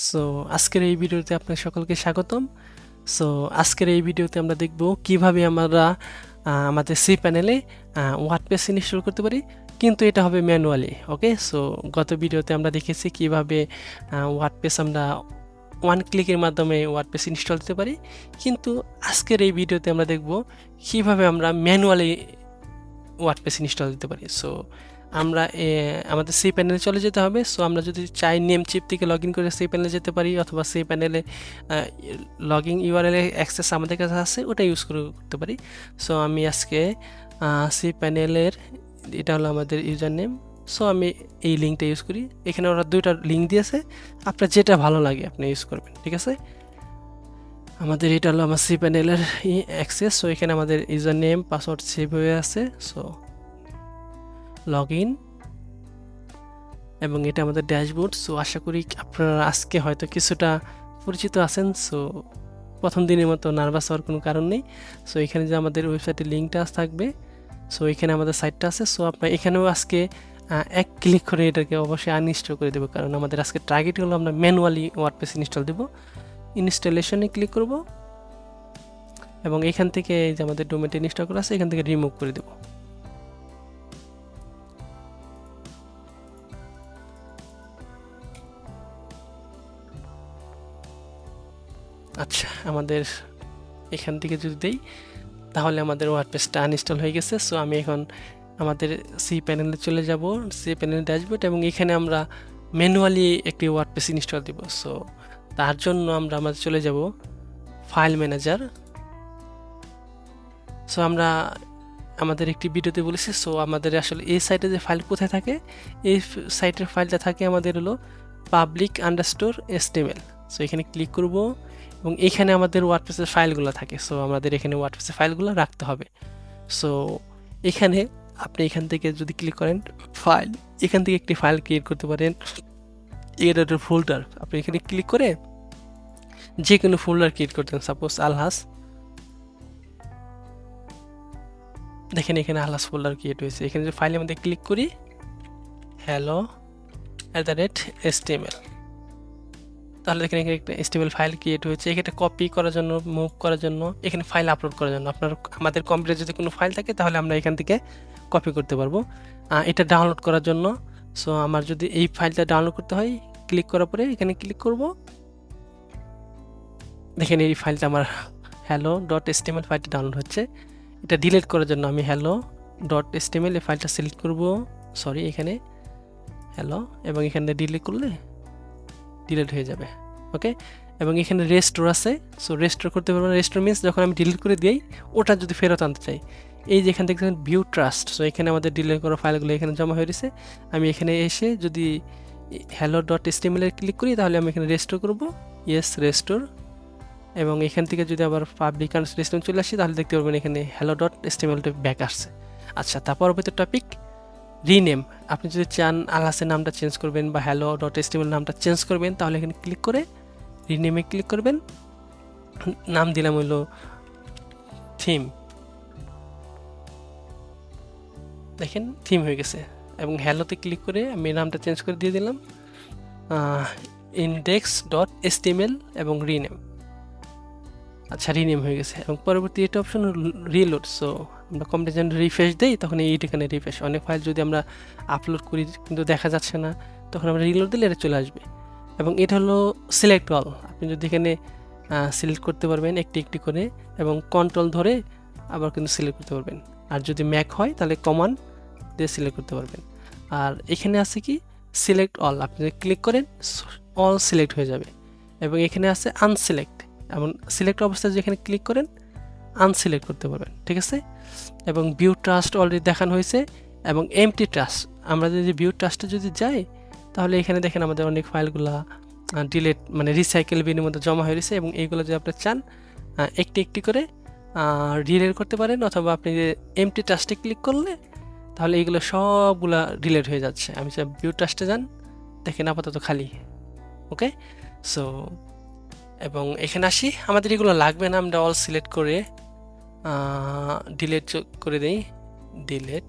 So আজকের এই ভিডিওতে আপনার সকলকে স্বাগতম। সো আজকের এই ভিডিওতে আমরা দেখব কিভাবে আমরা আমাদের সি প্যানেলে ওয়ার্ডপ্রেস ইনস্টল করতে পারি, কিন্তু এটা হবে ম্যানুয়ালি। ওকে, সো গত ভিডিওতে আমরা দেখেছি কিভাবে ওয়ার্ডপ্রেস আমরা ওয়ান ক্লিকের মাধ্যমে ওয়ার্ডপ্রেস ইনস্টল দিতে পারি, কিন্তু আজকের এই ভিডিওতে আমরা দেখব কিভাবে আমরা ম্যানুয়ালি ওয়ার্ডপ্রেস ইনস্টল দিতে পারি। সো আমরা আমাদের সি প্যানেলে চলে যেতে হবে। সো আমরা যদি চাই নেম চিপ থেকে লগ ইন করে সি প্যানেলে যেতে পারি, অথবা সি প্যানেলে লগ ইন ইউআরএল অ্যাক্সেস আমাদের কাছে আছে ওটা ইউজ করতে পারি। সো আমি আজকে সি প্যানেলের, এটা হলো আমাদের ইউজার নেম। সো আমি এই লিঙ্কটা ইউজ করি। এখানে ওরা দুইটা লিঙ্ক দিয়েছে, আপনার যেটা ভালো লাগে আপনি ইউজ করবেন, ঠিক আছে। আমাদের এটা হলো আমার সি প্যানেলের অ্যাক্সেস। সো এখানে আমাদের ইউজার নেম পাসওয়ার্ড সেভ হয়ে আছে। সো লগ ইন, এবং এটা আমাদের ড্যাশবোর্ড। সো আশা করি আপনারা আজকে হয়তো কিছুটা পরিচিত আছেন। সো প্রথম দিনের মতো নার্ভাস হওয়ার কোনো কারণ নেই। সো এখানে যে আমাদের ওয়েবসাইটের লিঙ্কটা থাকবে, সো এখানে আমাদের সাইটটা আছে। সো আপনার এখানেও আজকে এক ক্লিক করে এটাকে অবশ্যই আনইনস্টল করে দেবো, কারণ আমাদের আজকে টার্গেট হলো আমরা ম্যানুয়ালি ওয়ার্ডপ্রেস ইনস্টল দেবো। ইনস্টলেশনে ক্লিক করব, এবং এখান থেকে যে আমাদের ডোমেনটা ইনস্টল করা আছে এখান থেকে রিমুভ করে দেবো। আচ্ছা, আমাদের এখান থেকে যদি দেই তাহলে আমাদের ওয়ার্ডপ্রেসটা আনইনস্টল হয়ে গেছে। সো আমি এখন আমাদের সি প্যানেলে চলে যাব, সি প্যানেল ড্যাশবোর্ড, এবং এখানে আমরা ম্যানুয়ালি একটি ওয়ার্ডপ্রেস ইনস্টল দিব। সো তার জন্য আমরা চলে যাব ফাইল ম্যানেজার। সো আমরা আমাদের একটি ভিডিওতে বলেছি, সো আমাদের আসলে এই সাইটে যে ফাইল কোথায় থাকে, এই সাইটের ফাইলটা থাকে আমাদের হলো public_html। সো এখানে ক্লিক করব, এবং এখানে আমাদের ওয়ার্ডপ্রেসের ফাইলগুলো থাকে। সো আমাদের এখানে ওয়ার্ডপ্রেসের ফাইলগুলো রাখতে হবে। সো এখানে আপনি এখান থেকে যদি ক্লিক করেন ফাইল, এখান থেকে একটি ফাইল ক্রিয়েট করতে পারেন। এটা একটা ফোল্ডার, আপনি এখানে ক্লিক করে যে কোনো ফোল্ডার ক্রিয়েট করতেন। সাপোজ আলহাস, দেখেন এখানে আলহাস ফোল্ডার ক্রিয়েট হয়েছে। এখানে যে ফাইলের মধ্যে ক্লিক করি hello@html, তাহলে দেখেন এখানে একটা HTML ফাইল ক্রিয়েট হয়েছে। এখানে কপি করার জন্য, মুভ করার জন্য, এখানে ফাইল আপলোড করার জন্য, আমাদের কম্পিউটারে যদি কোনো ফাইল থাকে তাহলে আমরা এখান থেকে কপি করতে পারবো। এটা ডাউনলোড করার জন্য, সো আমার যদি এই ফাইলটা ডাউনলোড করতে হয়, ক্লিক করার পরে এখানে ক্লিক করব, দেখেন এই ফাইলটা আমার hello.html ফাইলটা ডাউনলোড হচ্ছে। এটা ডিলিট করার জন্য আমি hello.html এই ফাইলটা সিলেক্ট করব, সরি এখানে হ্যালো, এবং এখানে ডিলিট করলে ডিলিট হয়ে যাবে। ওকে, এবং এখানে রেস্টোর আছে। সো রেস্টোর করতে পারবো না। রেস্টোর মিনস যখন আমি ডিলিট করে দিই ওটা যদি ফেরত আনতে চাই, এই যে এখান থেকে ভিউ ট্রাস্ট, সো এখানে আমাদের ডিলিট করা ফাইলগুলো এখানে জমা হয়ে গেছে। আমি এখানে এসে যদি hello.html ক্লিক করি তাহলে আমি এখানে রেস্টোর করব, ইয়েস রেস্টোর, এবং এখান থেকে যদি আবার পাবলিক রেস্টোর চলে আসি তাহলে দেখতে পারবেন এখানে hello.html ব্যাক আসছে। আচ্ছা, তার পরবর্তী টপিক রিনেম। আপনি যদি চান আলহাসের নামটা চেঞ্জ করবেন বা hello.html নামটা চেঞ্জ করবেন তাহলে এখানে ক্লিক করে রিনেমে ক্লিক করবেন। নাম দিলাম হলো থিম, দেখেন থিম হয়ে গেছে। এবং হ্যালোতে ক্লিক করে আমি নামটা চেঞ্জ করে দিয়ে দিলাম index.html এবং রিনেম। আচ্ছা, রিনেম হয়ে গেছে। এবং পরবর্তী এটা অপশন রিলোড। সো আমরা কম্পিউটার রিফ্রেশ দিই তখন এইখানে রিফ্রেশ, অনেক ফাইল যদি আমরা আপলোড করি কিন্তু দেখা যাচ্ছে না, তখন আমরা রিলোড দিলে এটা চলে আসবে। এবং এটা হলো সিলেক্ট অল, আপনি যদি এখানে সিলেক্ট করতে পারবেন একটি একটি করে, এবং কন্ট্রোল ধরে আবার কিন্তু সিলেক্ট করতে পারবেন। আর যদি ম্যাক হয় তাহলে কমান্ড দিয়ে সিলেক্ট করতে পারবেন। আর এখানে আছে কি সিলেক্ট অল, আপনি যদি ক্লিক করেন অল সিলেক্ট হয়ে যাবে। এবং এখানে আছে আনসিলেক্ট, এমন সিলেক্ট অবস্থায় যেখানে ক্লিক করেন আনসিলেক্ট করতে পারবেন, ঠিক আছে। এবং ভিউ ট্রাস্ট অলরেডি দেখানো হয়েছে, এবং এমটি ট্রাস্ট, আমরা যদি ভিউ ট্রাস্টে যদি যাই তাহলে এখানে দেখেন আমাদের অনেক ফাইলগুলা ডিলেট মানে রিসাইকেল বিনের মধ্যে জমা হয়ে গেছে। এবং এইগুলো যদি আপনি চান একটি একটি করে ডিলেট করতে পারেন, অথবা আপনি যে এমটি ট্রাস্টে ক্লিক করলে তাহলে এইগুলো সবগুলা ডিলেট হয়ে যাচ্ছে। আমি চাই ভিউ ট্রাস্টে যান, দেখেন আপাতত খালি। ওকে, সো এবং এখানে আসি, আমাদের এগুলো লাগবে না, আমরা অল সিলেক্ট করে ডিলেট করে দেই, ডিলেট।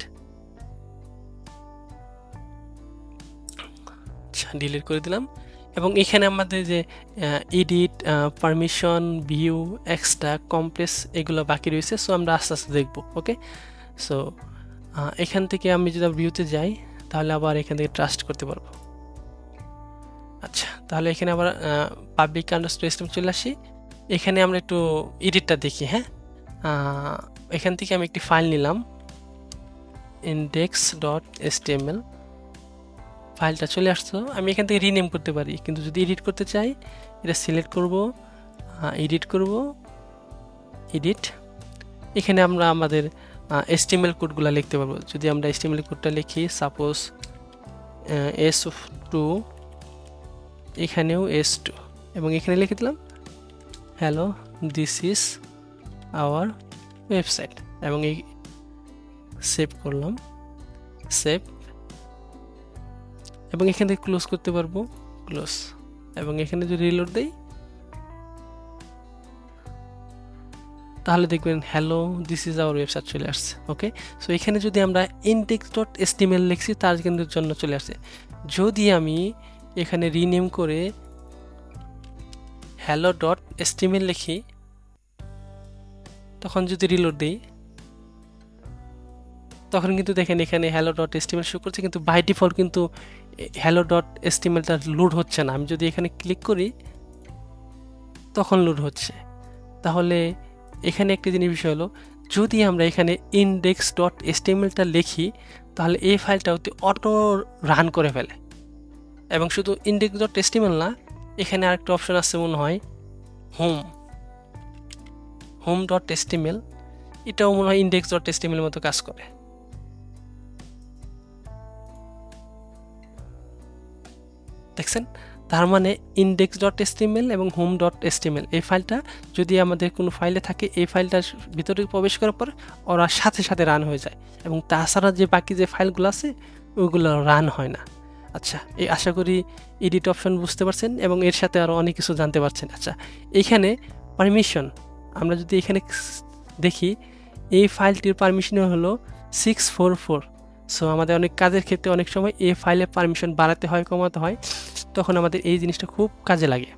আচ্ছা, ডিলিট করে দিলাম। এবং এখানে আমাদের যে edit, permission, view, extra, compress এগুলো বাকি রয়েছে। সো আমরা আস্তে আস্তে দেখব। ওকে, সো এখান থেকে আমি যদি ভিউতে যাই তাহলে আবার এখান থেকে ট্রাস্ট করতে পারবো। আচ্ছা, তাহলে এখানে আবার পাবলিক আন্ডারস্কোর সিস্টেম চলে আসি। এখানে আমরা একটু এডিটটা দেখি। হ্যাঁ, এখান থেকে আমি একটি ফাইল নিলাম, index.html। ফাইলটা চলে আসতো, আমি এখান থেকে রিনেম করতে পারি, কিন্তু যদি এডিট করতে চাই এটা সিলেক্ট করব, এডিট করব, এডিট। এখানে আমরা আমাদের HTML কোডগুলো লিখতে পারবো। যদি আমরা HTML কোডটা লিখি, সাপোজ S2, এখানেও S2, এবং এখানে লিখে দিলাম hello this is our website, এবং এই সেভ করলাম, সেভ, এবং এখান থেকে ক্লোজ করতে পারবো, ক্লোজ। এবং এখানে যদি রিলোড দেই তাহলে দেখবেন hello this is our website চলে আসছে। ওকে, সো এখানে যদি আমরা index.html লিখছি তার কিন্তু জন্য চলে আসছে। যদি আমি এখানে রিনেম করে hello.html লিখি, তখন যদি রিলোড দিই তখন কিন্তু দেখেন এখানে hello.html শো করছে, কিন্তু বাই ডিফল্ট কিন্তু hello.htmlটা লোড হচ্ছে না। আমি যদি এখানে ক্লিক করি তখন লোড হচ্ছে। তাহলে এখানে একটি জিনিস বিষয় হলো, যদি আমরা এখানে index.htmlটা লিখি তাহলে এই ফাইলটা অটো রান করে ফেলে। এবং শুধু index.html না, এখানে আরেকটা অপশন আছে মনে হয় home.html, এটাও মনে হয় index.html এর মতো কাজ করে। দেখছেন, তার মানে index.html এবং home.html এই ফাইলটা যদি আমাদের কোনো ফাইলে থাকে, এই ফাইলটার ভিতরে প্রবেশ করার পর ওরা সাথে সাথে রান হয়ে যায়, এবং তাছাড়া যে বাকি যে ফাইলগুলো আছে ওইগুলো রান হয় না। আচ্ছা, এই আশা করি এডিট অপশন বুঝতে পারছেন এবং এর সাথে আরও অনেক কিছু জানতে পারছেন। আচ্ছা, এইখানে পারমিশন আমরা যদি এখানে দেখি, এই ফাইলটির পারমিশন হলো 644। সো আমাদের অনেক কাজের ক্ষেত্রে অনেক সময় এই ফাইলে পারমিশন বাড়াতে হয়, কমাতে হয়, তখন আমাদের এই জিনিসটা খুব কাজে লাগে।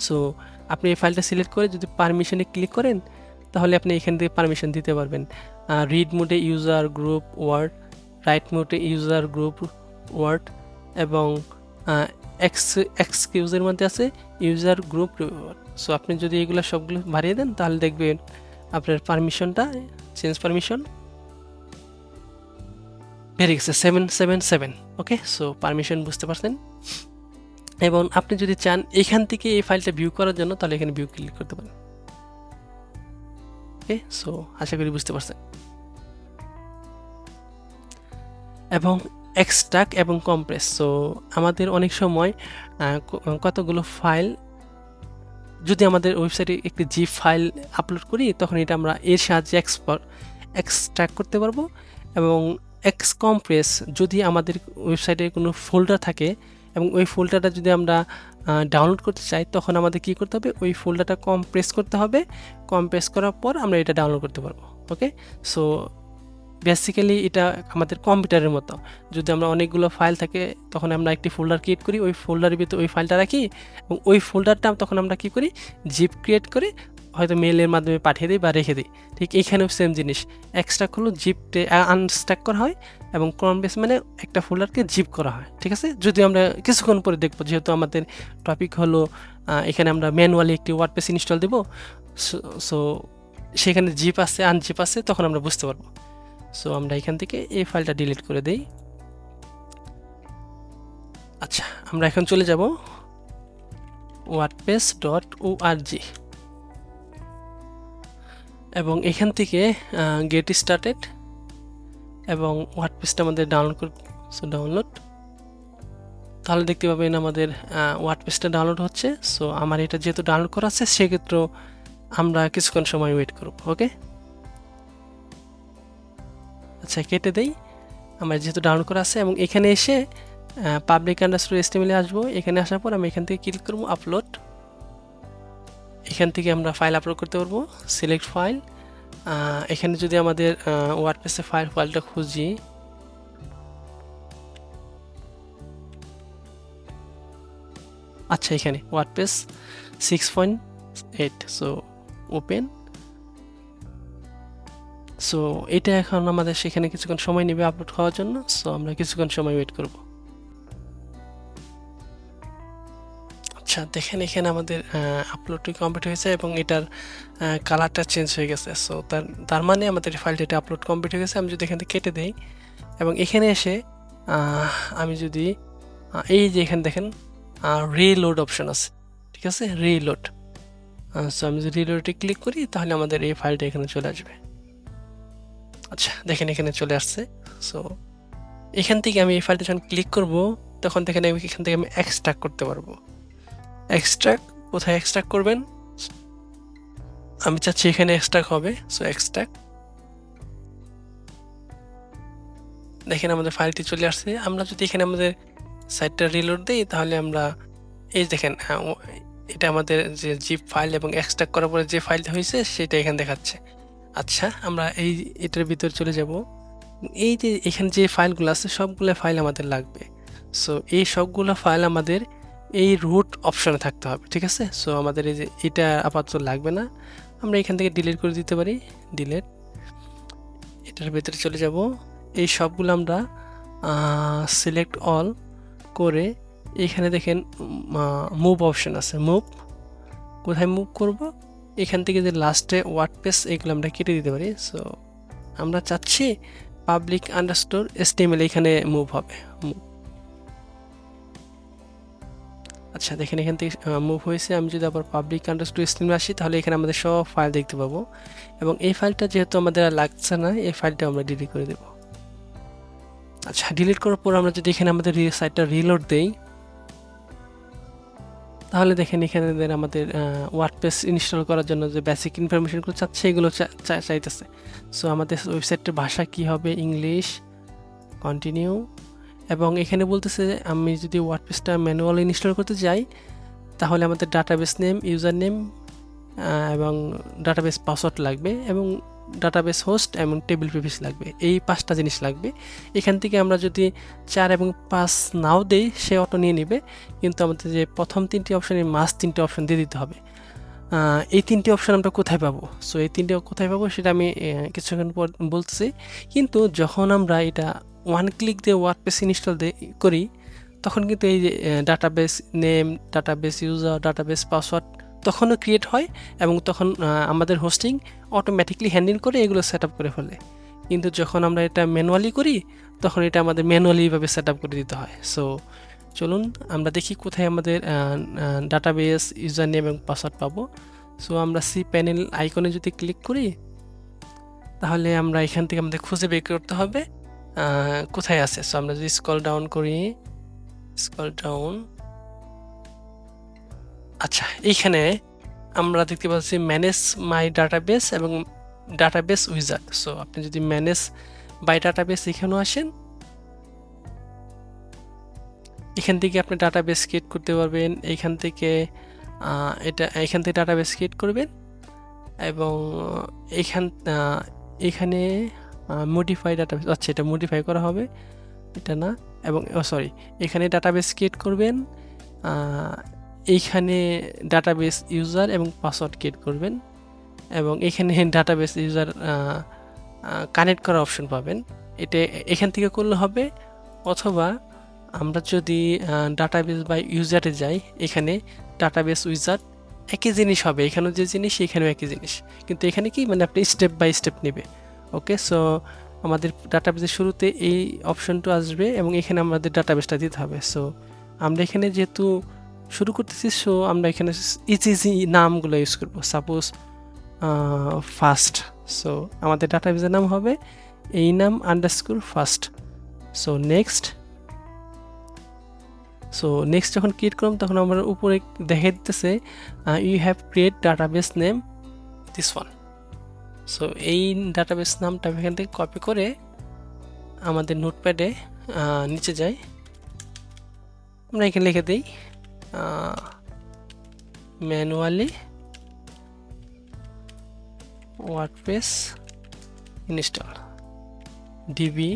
সো আপনি এই ফাইলটা সিলেক্ট করে যদি পারমিশনে ক্লিক করেন তাহলে আপনি এখান থেকে পারমিশন দিতে পারবেন। রিড মোডে ইউজার গ্রুপ ওয়ার্ড, রাইট মোডে ইউজার গ্রুপ ওয়ার্ড, এবং এক্সকিউজের মধ্যে আছে ইউজার গ্রুপ ওয়ার্ড। সো আপনি যদি এগুলো সবগুলো বাড়িয়ে দেন তাহলে দেখবেন আপনার পারমিশনটা, চেঞ্জ পারমিশন বেড়ে গেছে 777। ওকে, সো পারমিশন বুঝতে পারছেন। এবং আপনি যদি চান এখান থেকে এই ফাইলটা ভিউ করার জন্য তাহলে এখানে ভিউ ক্লিক করতে পারেন। ওকে, সো আশা করি বুঝতে পারছেন। এবং এক্সট্রাক্ট এবং কম্প্রেস, সো আমাদের অনেক সময় কতগুলো ফাইল যদি আমাদের ওয়েবসাইটে একটি জিপ ফাইল আপলোড করি তখন এটা আমরা এর সাহায্যে এক্সট্রাক্ট করতে পারবো। এবং কম্প্রেস যদি আমাদের ওয়েবসাইটে কোনো ফোল্ডার থাকে এবং ওই ফোল্ডারটা যদি আমরা ডাউনলোড করতে চাই তখন আমাদের কী করতে হবে, ওই ফোল্ডারটা কম্প্রেস করতে হবে। কম্প্রেস করার পর আমরা এটা ডাউনলোড করতে পারবো। ওকে, সো বেসিক্যালি এটা আমাদের কম্পিউটারের মতো। যদি আমরা অনেকগুলো ফাইল থাকে তখন আমরা একটি ফোল্ডার ক্রিয়েট করি, ওই ফোল্ডারের ভিতরে ওই ফাইলটা রাখি, এবং ওই ফোল্ডারটা তখন আমরা কী করি, জিপ ক্রিয়েট করে হয়তো মেলের মাধ্যমে পাঠিয়ে দিই বা রেখে দিই। ঠিক এখানেও সেম জিনিস, এক্সট্রাক্ট হলো জিপটে আনস্ট্যাক করা হয় এবং কম্প্রেস মানে একটা ফোল্ডারকে জিপ করা হয়। ঠিক আছে, যদি আমরা কিছুক্ষণ পরে দেখবো, যেহেতু আমাদের টপিক হলো এখানে আমরা ম্যানুয়ালি একটি ওয়ার্ডপ্রেস ইনস্টল দেবো, সো সেখানে জিপ আছে আনজিপ আছে তখন আমরা বুঝতে পারবো। সো আমরা এখান থেকে এই ফাইলটা ডিলিট করে দেই। আচ্ছা, আমরা এখন চলে যাব wordpress.org এবং এখান থেকে গেট স্টার্টেড এবং ওয়ার্ডপ্রেসটা আমাদের ডাউনলোড তাহলে দেখতে পাবেন আমাদের ওয়ার্ডপ্রেসটা ডাউনলোড হচ্ছে। সো আমার এটা যেহেতু ডাউনলোড করা আছে সেক্ষেত্রে আমরা কিছুক্ষণ সময় ওয়েট করব। ওকে, আচ্ছা কেটে দেই, আমার যেহেতু ডাউনলোড করা আছে। এবং এখানে এসে পাবলিক আন্ডারস্কোর HTML আসবো। এখানে আসার পর আমি এখান থেকে ক্লিক করবো আপলোড। এখান থেকে আমরা ফাইল আপলোড করতে পারবো, সিলেক্ট ফাইল। এখানে যদি আমাদের ওয়ার্ডপ্রেসে ফাইলটা খুঁজি, আচ্ছা এখানে ওয়ার্ডপ্রেস 6.8, সো ওপেন। সো এটা এখন আমাদের সেখানে কিছুক্ষণ সময় নেবে আপলোড হওয়ার জন্য, সো আমরা কিছুক্ষণ সময় ওয়েট করব। আচ্ছা দেখেন এখানে আমাদের আপলোডটি কমপ্লিট হয়েছে এবং এটার কালারটা চেঞ্জ হয়ে গেছে। সো তার মানে আমাদের ফাইলটা এটা আপলোড কমপ্লিট হয়ে গেছে। আমি যদি এখান থেকে কেটে দেই এবং এখানে এসে আমি যদি এই যে এখানে দেখেন রিলোড অপশন আছে, ঠিক আছে, রিলোড। সো আমি যদি রিলোডে ক্লিক করি তাহলে আমাদের এই ফাইলটা এখানে চলে আসবে। আচ্ছা দেখেন এখানে চলে আসছে। সো এখান থেকে আমি এই ফাইলটা যখন ক্লিক করব তখন দেখেন এখান থেকে আমি এক্সট্রাক্ট করতে পারবো। এক্সট্রাক্ট কোথায় এক্সট্রাক্ট করবেন? আমি চাচ্ছি এখানে এক্সট্রাক্ট হবে, সো এক্সট্রাক্ট। দেখেন আমাদের ফাইলটি চলে আসছে। আমরা যদি এখানে আমাদের সাইটটা রিলোড দিই তাহলে আমরা এই দেখেন এটা আমাদের যে জিপ ফাইল এবং এক্সট্রাক্ট করার পরে যে ফাইলটা হয়েছে সেটা এখানে দেখাচ্ছে। আচ্ছা আমরা এটার ভিতরে চলে যাব। এই যে এখানে যে ফাইলগুলো আছে সবগুলো ফাইল আমাদের লাগবে। সো এই সবগুলো ফাইল আমাদের এই রুট অপশনে থাকতে হবে, ঠিক আছে। সো আমাদের এই যে এটা আপাতত লাগবে না, আমরা এখান থেকে ডিলিট করে দিতে পারি। ডিলিট, এটার ভিতরে চলে যাব। এই সবগুলো আমরা সিলেক্ট অল করে এখানে দেখেন মুভ অপশন আছে। মুভ কোথায় মুভ করব? এখান থেকে যে লাস্টে ওয়ার্ডপ্রেস এগুলো আমরা কেটে দিতে পারি। সো আমরা চাচ্ছি পাবলিক আন্ডারস্কোর HTML এখানে মুভ হবে। আচ্ছা দেখেন এখান থেকে মুভ হয়েছে। আমি যদি আবার পাবলিক আন্ডারস্কোর HTML আসি তাহলে এখানে আমাদের সব ফাইল দেখতে পাবো এবং এই ফাইলটা যেহেতু আমাদের আর লাগছে না এই ফাইলটা আমরা ডিলিট করে দেব। আচ্ছা ডিলিট করার পর আমরা যদি এখানে আমাদের সাইটটা রিলোড দেই তাহলে দেখেন এখানে আমাদের ওয়ার্ডপ্রেস ইনস্টল করার জন্য যে বেসিক ইনফরমেশনগুলো চাচ্ছে এগুলো চাইতেছে। সো আমাদের ওয়েবসাইটের ভাষা কি হবে? English, continue. এবং এখানে বলতেছে আমি যদি ওয়ার্ডপ্রেসটা ম্যানুয়ালি ইনস্টল করতে যাই তাহলে আমাদের ডাটাবেস নেম, ইউজার নেম এবং ডাটাবেস পাসওয়ার্ড লাগবে এবং ডাটাবেস হোস্ট এবং টেবিল প্রিফিক্স লাগবে। এই 5টা জিনিস লাগবে। এখান থেকে আমরা যদি 4 এবং 5 নাও দেই সে অটো নিয়ে নেবে, কিন্তু আমাদের যে প্রথম 3টি অপশানের মাস্ট 3টে অপশান দিয়ে দিতে হবে। এই 3টে অপশান আমরা কোথায় পাবো? সো এই 3টে কোথায় পাবো সেটা আমি কিছুক্ষণ পর বলতেছি। কিন্তু যখন আমরা এটা ওয়ান ক্লিক দিয়ে ওয়ার্ডপ্রেস ইনস্টল করি তখন কিন্তু এই যে database name, database user, database password তখনও ক্রিয়েট হয় এবং তখন আমাদের হোস্টিং অটোমেটিকলি হ্যান্ডেল করে এগুলো সেট আপ করে ফেলে। কিন্তু যখন আমরা এটা ম্যানুয়ালি করি তখন এটা আমাদের ম্যানুয়ালিভাবে সেট আপ করে দিতে হয়। সো চলুন আমরা দেখি কোথায় আমাদের ডাটাবেস ইউজার নেম এবং পাসওয়ার্ড পাবো। সো আমরা সি প্যানেল আইকনে যদি ক্লিক করি তাহলে আমরা এখান থেকে আমাদের খুঁজে বের করতে হবে কোথায় আছে। সো আমরা যদি স্ক্রল ডাউন করি, স্ক্রল ডাউন, আচ্ছা এইখানে আমরা দেখতে পাচ্ছি ম্যানেজ মাই ডাটাবেস এবং ডাটাবেস উইজার্ড। সো আপনি যদি ম্যানেজ বাই ডাটাবেস এখানেও আসেন, এখান থেকে আপনি ডাটাবেস ক্রিয়েট করতে পারবেন। এখান থেকে ডাটাবেস ক্রিয়েট করবেন এবং এখানে মডিফাই ডাটাবেস, আচ্ছা এটা মডিফাই করা হবে, এটা না, এবং সরি এখানে ডাটাবেস ক্রিয়েট করবেন, এইখানে ডাটাবেস ইউজার এবং পাসওয়ার্ড ক্রিয়েট করবেন এবং এখানে ডাটাবেস ইউজার কানেক্ট করার অপশন পাবেন। এটা এখান থেকে করলে হবে, অথবা আমরা যদি ডাটাবেস বাই ইউজারে যাই এখানে ডাটাবেস উইজার্ড একই জিনিস হবে, এখানেও যে জিনিস এখানেও একই জিনিস, কিন্তু এখানে কি মানে আপনি স্টেপ বাই স্টেপ নেবে। ওকে, সো আমাদের ডাটাবেসের শুরুতে এই অপশনটা আসবে এবং এখানে আমাদের ডাটাবেসটা দিতে হবে। সো আমরা এখানে যেহেতু শুরু করতেছি সো আমরা এখানে ইজি নামগুলো ইউজ করবো। সাপোজ ফার্স্ট, সো আমাদের ডাটাবেসের নাম হবে এই নাম আন্ডারস্কোর ফার্স্ট। সো নেক্সট যখন ক্রিয়েট করলাম তখন আমরা উপরে দেখে দিতেছে you have create database name this one. So এই ডাটাবেস নামটা এখান থেকে কপি করে আমাদের নোটপ্যাডে নিচে যাই, আমরা এখানে লিখে দিই manually WordPress install DB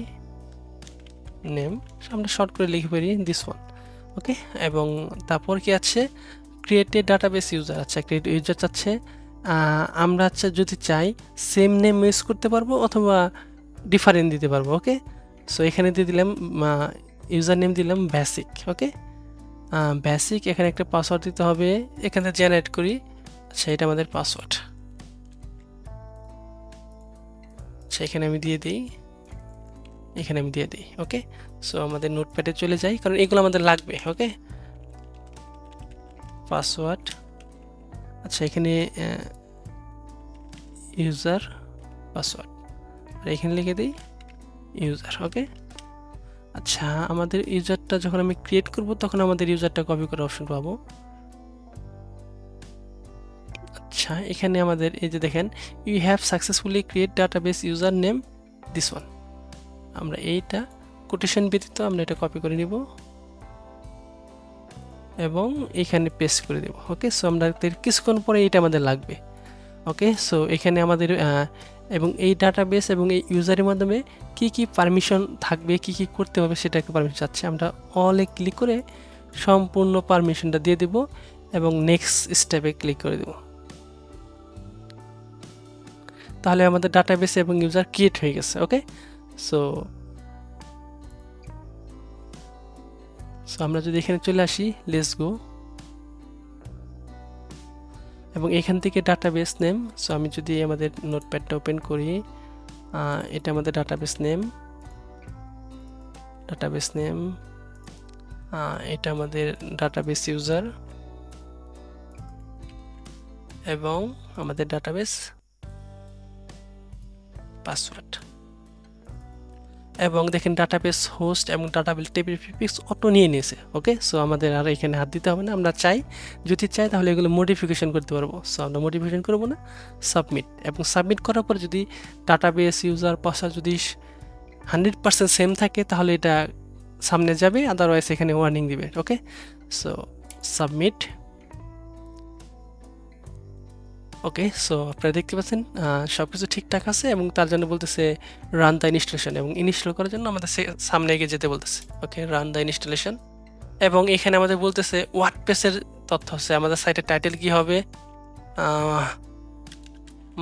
name, আমরা শর্ট করে লিখে পারি দিস ওয়ান। ওকে। এবং তারপর কি আছে, ক্রিয়েটেড ডাটাবেস ইউজার। আচ্ছা, ক্রিয়েট ইউজার চাচ্ছে আমরা আচ্ছা যদি চাই সেম নেম ইউজ করতে পারবো অথবা ডিফারেন্ট দিতে পারবো। ওকে, সো এখানে দিয়ে দিলাম ইউজার নেম দিলাম বেসিক। ওকে, বেসিক, এখানে একটা পাসওয়ার্ড দিতে হবে, এখানে জেনারেট করি। আচ্ছা, এটা আমাদের পাসওয়ার্ড। আচ্ছা, এখানে আমি দিয়ে দিই, এখানে আমি দিয়ে দিই। ওকে, সো আমাদের নোটপ্যাডে চলে যাই, কারণ এগুলো আমাদের লাগবে। ওকে, পাসওয়ার্ড। আচ্ছা, এখানে ইউজার পাসওয়ার্ড, আর এখানে লিখে দিই ইউজার। ওকে, আচ্ছা, আমাদের ইউজারটা যখন আমি ক্রিয়েট করব তখন আমাদের ইউজারটা কপি করার অপশন পাবো। আচ্ছা, এখানে আমাদের এই যে দেখেন, you have successfully create database user name this one. আমরা এইটা কোটেশন ব্যতীত আমরা এটা কপি করে নিব এবং এখানে পেস্ট করে দেব। ওকে, সো আমরা কিছুক্ষণ পরে এটা আমাদের লাগবে। ওকে, সো এখানে আমাদের এবং এই ডাটাবেস এবং এই ইউজারের মাধ্যমে কি কি পারমিশন থাকবে, কি কি করতে হবে সেটা একটা পারমিশন চাচ্ছে। আমরা অলে ক্লিক করে সম্পূর্ণ পারমিশনটা দিয়ে দেব এবং নেক্সট স্টেপে ক্লিক করে দেব। তাহলে আমাদের ডাটাবেস এবং ইউজার ক্রিয়েট হয়ে গেছে। ওকে, সো আমরা যদি এখানে চলে আসি, লেটস গো, এবং এখান থেকে ডাটাবেস নেম। সো আমি যদি আমাদের নোটপ্যাডটা ওপেন করি, এটা আমাদের ডাটাবেস নেম, এটা আমাদের ডাটাবেস ইউজার এবং আমাদের ডাটাবেস পাসওয়ার্ড। এবং দেখেন ডাটাবেস হোস্ট এবং ডাটাবেস টেবিল প্রিফিক্স অটো নিয়ে নিয়েছে। ওকে, সো আমাদের আর এখানে হাত দিতে হবে না। আমরা যদি চাই তাহলে এগুলো মডিফিকেশন করতে পারবো। সো আমরা মডিফিকেশন করবো না, সাবমিট। এবং সাবমিট করার পর যদি ডাটাবেস ইউজার পাসওয়ার্ড যদি 100% সেম থাকে তাহলে এটা সামনে যাবে, আদারওয়াইজ এখানে ওয়ার্নিং দিবে। ওকে, সো সাবমিট। ওকে, সো আপনারা দেখতে পাচ্ছেন সব কিছু ঠিকঠাক আছে এবং তার জন্য বলতেছে রান দ্য ইনস্টলেশন, এবং ইনস্টল করার জন্য আমাদের সামনে এগিয়ে যেতে বলতেছে। ওকে, রান দ্য ইনস্টলেশন। এবং এখানে আমাদের বলতেছে ওয়ার্ডপ্রেসের তথ্য হচ্ছে আমাদের সাইটের টাইটেল কি হবে,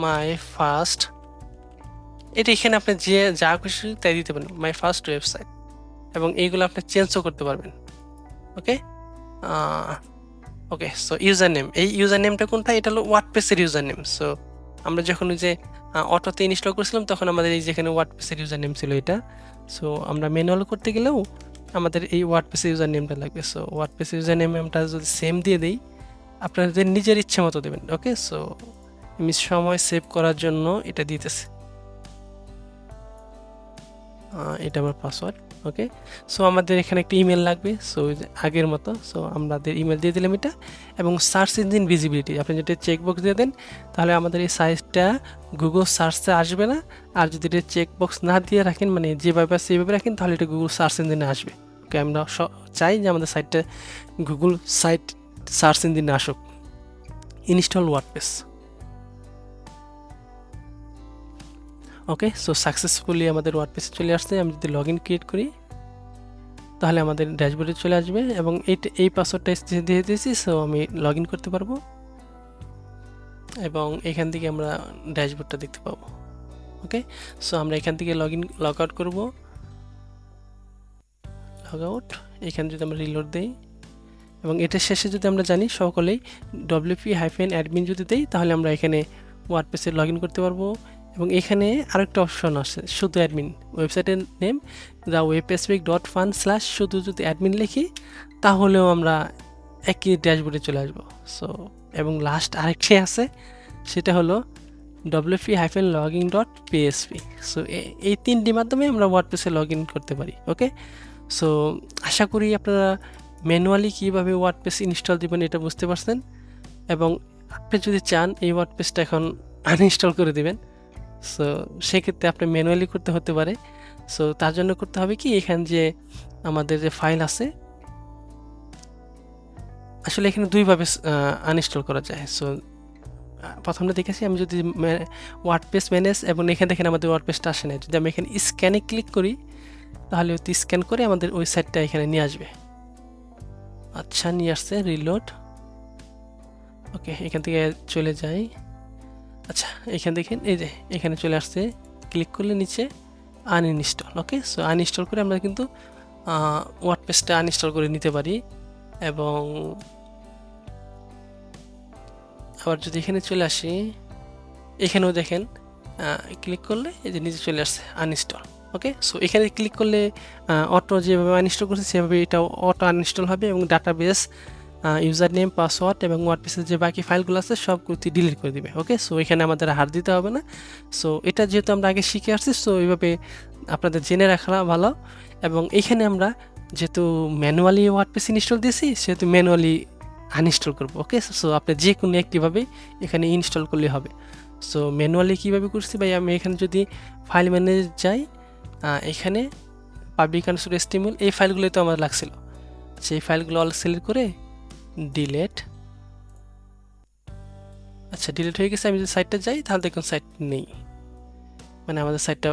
মাই ফার্স্ট। এটা এখানে আপনি যে যা খুশি তাই দিতে পারেন, মাই ফার্স্ট ওয়েবসাইট, এবং এইগুলো আপনি চেঞ্জও করতে পারবেন। ওকে, ওকে, সো ইউজার নেম, এই ইউজার নেমটা কোনটা, এটা হলো ওয়ার্ডপ্রেসের ইউজার নেম। সো আমরা যখন ওই যে অটোতে ইনস্টল করেছিলাম তখন আমাদের এই যেখানে ওয়ার্ডপ্রেসের ইউজার নেম ছিল এটা। সো আমরা ম্যানুয়াল করতে গেলেও আমাদের এই ওয়ার্ডপ্রেসের ইউজার নেমটা লাগবে। সো ওয়ার্ডপ্রেসের ইউজার নেম আমরা যদি সেম দিয়ে দিই, আপনাদের নিজের ইচ্ছে মতো দেবেন। ওকে, সো আমি সময় সেভ করার জন্য এটা দিতেছি, এটা আমার পাসওয়ার্ড। ওকে, সো আমাদের এখানে একটা ইমেল লাগবে, সো আগের মতো। সো আমাদের ইমেল দিয়ে দিলাম এটা, এবং সার্চ ইঞ্জিন ভিজিবিলিটি আপনি যদি চেকবক্স দিয়ে দেন তাহলে আমাদের এই সাইটটা গুগল সার্চে আসবে না। আর যদি এটা চেকবক্স না দিয়ে রাখেন, মানে যেভাবে সেভাবে রাখেন, তাহলে এটা গুগল সার্চ ইঞ্জিনে আসবে। ওকে, আমরা চাই যে আমাদের সাইটটা গুগল সার্চ ইঞ্জিনে আসুক। Install WordPress. Okay, so successfully আমাদের ওয়ার্ডপ্রেসে চলে আসছে। আমি যদি লগ ইন ক্রিয়েট করি তাহলে আমাদের ড্যাশবোর্ডে চলে আসবে, এবং এই পাসওয়ার্ডটা দিয়ে দিয়েছি, সো আমি লগ ইন করতে পারবো এবং এখান থেকে আমরা ড্যাশবোর্ডটা দেখতে পাবো। ওকে, সো আমরা এখান থেকে লগ আউট করবো, লগ আউট। এখানে যদি আমরা রিলোড দেই এবং এটার শেষে যদি আমরা জানি সকলেই wp-admin যদি দেই তাহলে আমরা এখানে ওয়ার্ডপ্রেসে লগ ইন করতে পারবো। এবং এখানে আরেকটা অপশন আছে, শুধু অ্যাডমিন, ওয়েবসাইটের নেম thewebpacific.fun/ শুধু যদি অ্যাডমিন লিখি তাহলেও আমরা একই ড্যাশবোর্ডে চলে আসবো। সো এবং লাস্ট আরেকটি আছে, সেটা হলো wp-login.php। সো এই তিনটি মাধ্যমে আমরা ওয়ার্ডপ্রেসে লগ ইন করতে পারি। ওকে, সো আশা করি আপনারা ম্যানুয়ালি কীভাবে ওয়ার্ডপ্রেস ইনস্টল দেবেন এটা বুঝতে পারছেন, এবং আপনি যদি চান এই ওয়ার্ডপ্রেসটা এখন আনইনস্টল করে দেবেন, সো সেক্ষেত্রে আপনি ম্যানুয়ালি করতে হতে পারে। সো তার জন্য করতে হবে কি, এখানে যে আমাদের যে ফাইল আছে, আসলে এখানে দুইভাবে আনইনস্টল করা যায়। সো প্রথমটা দেখেছি, আমি যদি ওয়ার্ডপ্রেস ম্যানেজ, এবং এখানে দেখেন আমাদের ওয়ার্ডপ্রেসটা আসে না, যদি আমি এখানে স্ক্যানে ক্লিক করি তাহলে স্ক্যান করে আমাদের ওই সাইটটা এখানে নিয়ে আসবে। আচ্ছা নিয়ে আসছে রিলোড। ওকে এখান থেকে চলে যাই। আচ্ছা এখান দেখেন এই যে এখানে চলে আসছে, ক্লিক করলে নিচে আনইনস্টল। ওকে সো আনইনস্টল করে আমরা কিন্তু ওয়ার্ডপ্রেসটা আনইনস্টল করে নিতে পারি। এবং আবার যদি এখানে চলে আসি, এখানেও দেখেন ক্লিক করলে এই যে নিচে চলে আসছে আনইনস্টল। ওকে সো এখানে ক্লিক করলে অটো যেভাবে আনইনস্টল করছে সেভাবে এটা অটো আনইনস্টল হবে এবং ডাটাবেস, ইউজার নেম, পাসওয়ার্ড এবং ওয়ার্ডপ্রেসের যে বাকি ফাইলগুলো আছে সবগুলো ডিলিট করে দিবে। ওকে সো এখানে আমাদের হার দিতে হবে না। সো এটা যেহেতু আমরা আগে শিখে আসছি, সো এইভাবে আপনাদের জেনে রাখা ভালো। এবং এখানে আমরা যেহেতু ম্যানুয়ালি ওয়ার্ডপ্রেস ইনস্টল দিয়েছি, সেহেতু ম্যানুয়ালি আনইনস্টল করবো। ওকে সো আপনি যে কোনো একটিভাবে এখানে ইনস্টল করলে হবে। সো ম্যানুয়ালি কীভাবে করছি ভাই, আমি এখানে যদি ফাইল ম্যানেজ যাই, এখানে পাবলিক আন্ডারস্কোর HTML এই ফাইলগুলোই তো আমার লাগছিল। আচ্ছা এই ফাইলগুলো অল সিলেক্ট করে ডিলেট। আচ্ছা ডিলিট হয়ে গেছে। আমি যদি সাইটটা যাই তাহলে দেখুন সাইট নেই, মানে আমাদের সাইটটা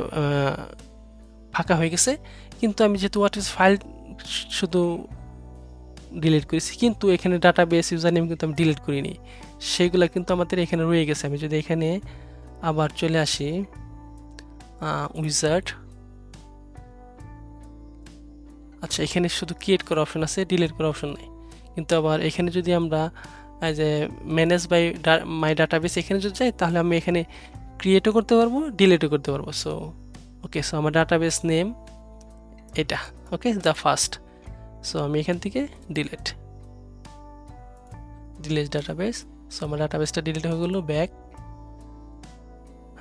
ফাঁকা হয়ে গেছে। কিন্তু আমি যেহেতু ওয়ার্ডপ্রেস ফাইল শুধু ডিলিট করেছি, কিন্তু এখানে ডাটাবেস, ইউজার নেম কিন্তু আমি ডিলিট করিনি, সেগুলো কিন্তু আমাদের এখানে রয়ে গেছে। আমি যদি এখানে আবার চলে আসি উইজার্ড, আচ্ছা এখানে শুধু ক্রিয়েট করার অপশন আছে, ডিলিট করার অপশন নেই। কিন্তু আবার এখানে যদি আমরা যে ম্যানেজ বাই মাই ডাটাবেস এখানে যদি যাই, তাহলে আমি এখানে ক্রিয়েটও করতে পারবো, ডিলিটও করতে পারবো। সো ওকে সো আমার ডাটাবেস নেম এটা। Okay the first. সো আমি এখান থেকে ডিলিট ডাটাবেস। সো আমার ডাটাবেসটা ডিলিট হয়ে গেলো। ব্যাক।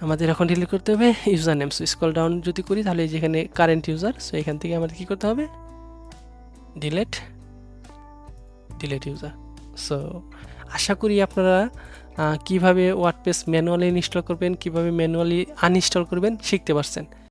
আমাদের এখন ডিলিট করতে হবে user name. So scroll down যদি করি তাহলে যেখানে কারেন্ট ইউজার, সো এখান থেকে আমাদের কী করতে হবে, ডিলিট ইউজার। সো আশা করি আপনারা কিভাবে ওয়ার্ডপ্রেস ম্যানুয়ালি ইনস্টল করবেন, কিভাবে ম্যানুয়ালি আনইনস্টল করবেন শিখতে পারছেন।